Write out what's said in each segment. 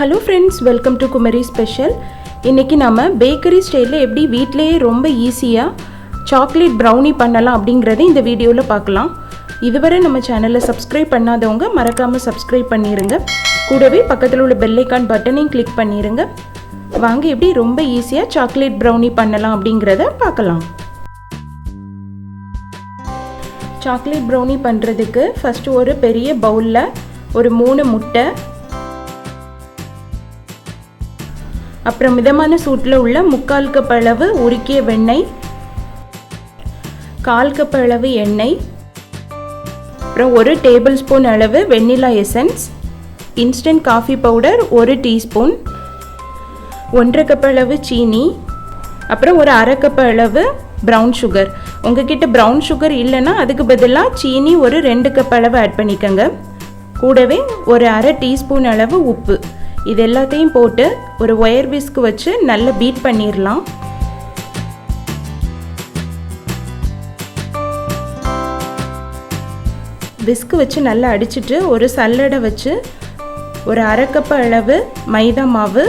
Hello friends, welcome to Kumari special. இன்றைக்கி நம்ம bakery ஸ்டைலில் எப்படி வீட்டிலேயே ரொம்ப ஈஸியாக சாக்லேட் ப்ரௌனி பண்ணலாம் அப்படிங்கிறத இந்த வீடியோவில் பார்க்கலாம். இதுவரை நம்ம சேனலை சப்ஸ்கிரைப் பண்ணாதவங்க மறக்காமல் சப்ஸ்கிரைப் பண்ணிடுங்க. கூடவே பக்கத்தில் உள்ள பெல் ஐக்கான் பட்டனையும் கிளிக் பண்ணிடுங்க. வாங்க எப்படி ரொம்ப ஈஸியாக சாக்லேட் ப்ரௌனி பண்ணலாம் அப்படிங்கிறத பார்க்கலாம். சாக்லேட் ப்ரௌனி பண்ணுறதுக்கு ஃபஸ்ட்டு ஒரு பெரிய பவுலில் ஒரு 3 முட்டை, அப்புறம் மிதமான சூட்டில் உள்ள 3/4 கப் அளவு உருக்கிய வெண்ணெய், 1/4 கப் அளவு எண்ணெய், அப்புறம் 1 டேபிள் ஸ்பூன் அளவு vanilla essence, instant coffee powder 1 teaspoon, 1/2 cup அளவு சீனி, அப்புறம் ஒரு 1/2 கப் அளவு ப்ரௌன் சுகர். உங்ககிட்ட ப்ரௌன் சுகர் இல்லைன்னா அதுக்கு பதிலாக சீனி ஒரு 2 கப் அளவு ஆட் பண்ணிக்கோங்க. கூடவே ஒரு 1/2 டீஸ்பூன் அளவு உப்பு. இது எல்லாத்தையும் போட்டு ஒரு ஒயர் விஸ்க் வச்சு நல்லா பீட் பண்ணிடலாம். விஸ்க் வச்சு நல்லா அடிச்சிட்டு ஒரு சல்லடை வச்சு ஒரு 1/2 கப் அளவு மைதா மாவு,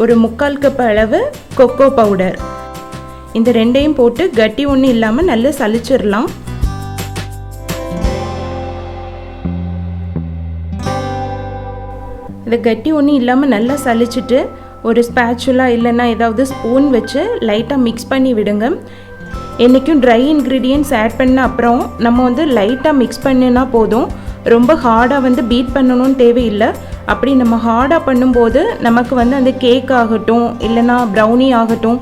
ஒரு 3/4 கப் அளவு கொக்கோ பவுடர், இந்த ரெண்டையும் போட்டு கட்டி ஒன்றும் இல்லாமல் நல்லா சலிச்சிடலாம். இதை கட்டி ஒன்றும் இல்லாமல் நல்லா சலிச்சிட்டு ஒரு ஸ்பேச்சுலா இல்லைன்னா ஏதாவது ஸ்பூன் வச்சு லைட்டாக மிக்ஸ் பண்ணி விடுங்க. என்றைக்கும் ட்ரை இன்க்ரீடியன்ட்ஸ் ஆட் பண்ண அப்புறம் நம்ம லைட்டாக மிக்ஸ் பண்ணினா போதும். ரொம்ப ஹார்டாக பீட் பண்ணணும்னு தேவையில்லை. அப்படி நம்ம ஹார்டாக பண்ணும்போது நமக்கு அந்த கேக் ஆகட்டும் இல்லைனா ப்ரௌனி ஆகட்டும்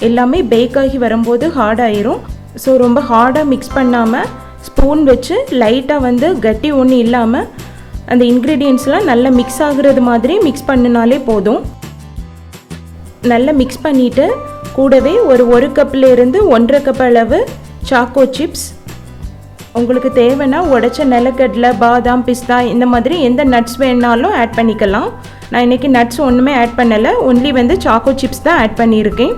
எல்லாமே பேக் ஆகி வரும்போது ஹார்டாயிரும். ஸோ ரொம்ப ஹார்டாக மிக்ஸ் பண்ணாமல் ஸ்பூன் வச்சு லைட்டாக கட்டி ஒன்றும் இல்லாமல் அந்த இன்க்ரீடியன்ட்ஸ்லாம் நல்லா மிக்ஸ் ஆகுறது மாதிரி மிக்ஸ் பண்ணினாலே போதும். நல்லா மிக்ஸ் பண்ணிவிட்டு கூடவே ஒரு 1 கப்லேருந்து 1/2 கப் அளவு சாக்கோ சிப்ஸ், உங்களுக்கு தேவைன்னா உடைச்ச நிலக்கடலை, பாதாம், பிஸ்தா இந்த மாதிரி எந்த நட்ஸ் வேணாலும் ஆட் பண்ணிக்கலாம். நான் இன்றைக்கி நட்ஸ் ஒன்றுமே ஆட் பண்ணலை, ஒன்லி சாக்கோ சிப்ஸ் தான் ஆட் பண்ணியிருக்கேன்.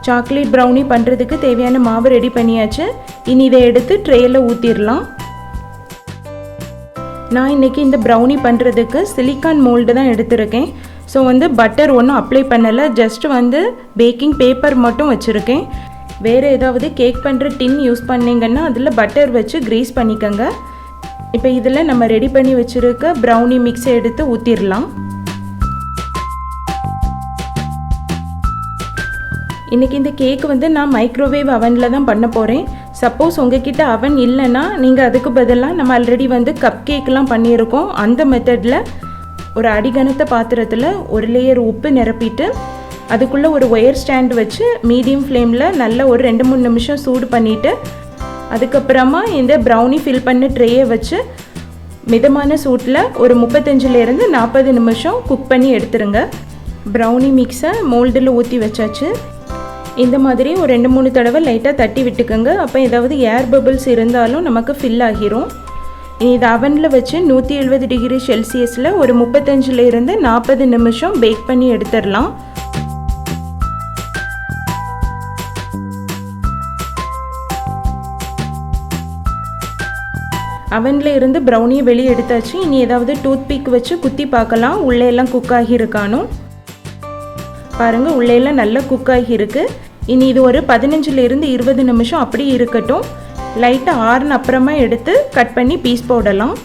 சாக்லேட் ப்ரௌனி பண்ணுறதுக்கு தேவையான மாவு ரெடி பண்ணியாச்சு. இனி இதை எடுத்து ட்ரேயில் ஊற்றிடலாம். நான் இன்றைக்கி இந்த ப்ரௌனி பண்ணுறதுக்கு சிலிக்கான் மோல்டு தான் எடுத்திருக்கேன். ஸோ பட்டர் ஒன்றும் அப்ளை பண்ணலை, ஜஸ்ட்டு பேக்கிங் பேப்பர் மட்டும் வச்சுருக்கேன். வேறு ஏதாவது கேக் பண்ணுற டின் யூஸ் பண்ணிங்கன்னா அதில் பட்டர் வச்சு க்ரீஸ் பண்ணிக்கோங்க. இப்போ இதில் நம்ம ரெடி பண்ணி வச்சுருக்க ப்ரௌனி மிக்ஸை எடுத்து ஊற்றிடலாம். இன்றைக்கி இந்த கேக்கு நான் மைக்ரோவேவ் அவனில் தான் பண்ண போகிறேன். சப்போஸ் உங்ககிட்ட அவன் இல்லைன்னா நீங்கள் அதுக்கு பதிலாக நம்ம ஆல்ரெடி கப் கேக்கெலாம் பண்ணியிருக்கோம். அந்த மெத்தடில் ஒரு அடிகனத்த பாத்திரத்தில் ஒரு லேயர் உப்பு நிரப்பிட்டு அதுக்குள்ளே ஒரு ஒயர் ஸ்டாண்ட் வச்சு மீடியம் ஃப்ளேமில் நல்லா ஒரு 2-3 நிமிஷம் சூடு பண்ணிவிட்டு அதுக்கப்புறமா இந்த ப்ரௌனி ஃபில் பண்ண ட்ரேயை வச்சு மிதமான சூட்டில் ஒரு 35லேருந்து 40 நிமிஷம் குக் பண்ணி எடுத்துருங்க. ப்ரௌனி மிக்ஸை மோல்டில் ஊற்றி வச்சாச்சு. இந்த மாதிரி ஒரு 2-3 தடவை லைட்டாக தட்டி விட்டுக்கோங்க. அப்போ ஏதாவது ஏர் பபிள்ஸ் இருந்தாலும் நமக்கு ஃபில் ஆகிரும். இனி இது அவனில் வச்சு 170 டிகிரி செல்சியஸில் ஒரு 35லேருந்து 40 நிமிஷம் பேக் பண்ணி எடுத்துடலாம். அவனில் இருந்து ப்ரௌனியை வெளியே எடுத்தாச்சு. இனி ஏதாவது டூத் பிக் வச்சு குத்தி பார்க்கலாம் உள்ளே எல்லாம் குக் ஆகியிருக்கானோ. பாருங்கள், உள்ளேலாம் நல்லா குக் ஆகியிருக்கு. இனி இது ஒரு 15லேருந்து 20 நிமிஷம் அப்படி இருக்கட்டும். லைட்டாக ஆறுன அப்புறமா எடுத்து கட் பண்ணி பீஸ் போடலாம்.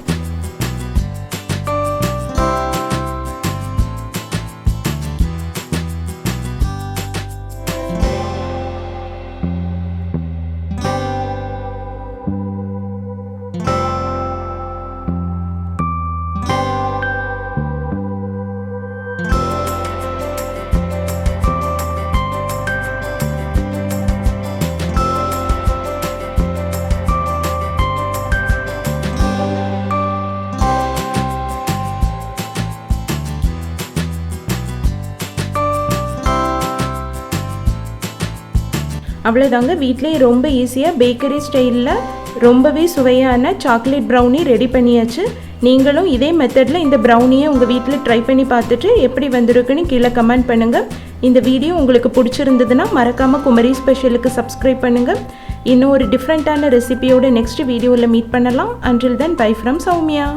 அவ்வளோதாங்க, வீட்டிலே ரொம்ப ஈஸியாக பேக்கரி ஸ்டைலில் ரொம்பவே சுவையான சாக்லேட் ப்ரௌனி ரெடி பண்ணியாச்சு. நீங்களும் இதே மெத்தடில் இந்த ப்ரௌனியை உங்கள் வீட்டில் ட்ரை பண்ணி பார்த்துட்டு எப்படி வந்திருக்குன்னு கீழே கமெண்ட் பண்ணுங்கள். இந்த வீடியோ உங்களுக்கு பிடிச்சிருந்ததுன்னா மறக்காமல் குமரி ஸ்பெஷலுக்கு சப்ஸ்கிரைப் பண்ணுங்கள். இன்னும் ஒரு டிஃப்ரெண்ட்டான ரெசிபியோட நெக்ஸ்ட் வீடியோவில் மீட் பண்ணலாம். Until then bye from Soumya.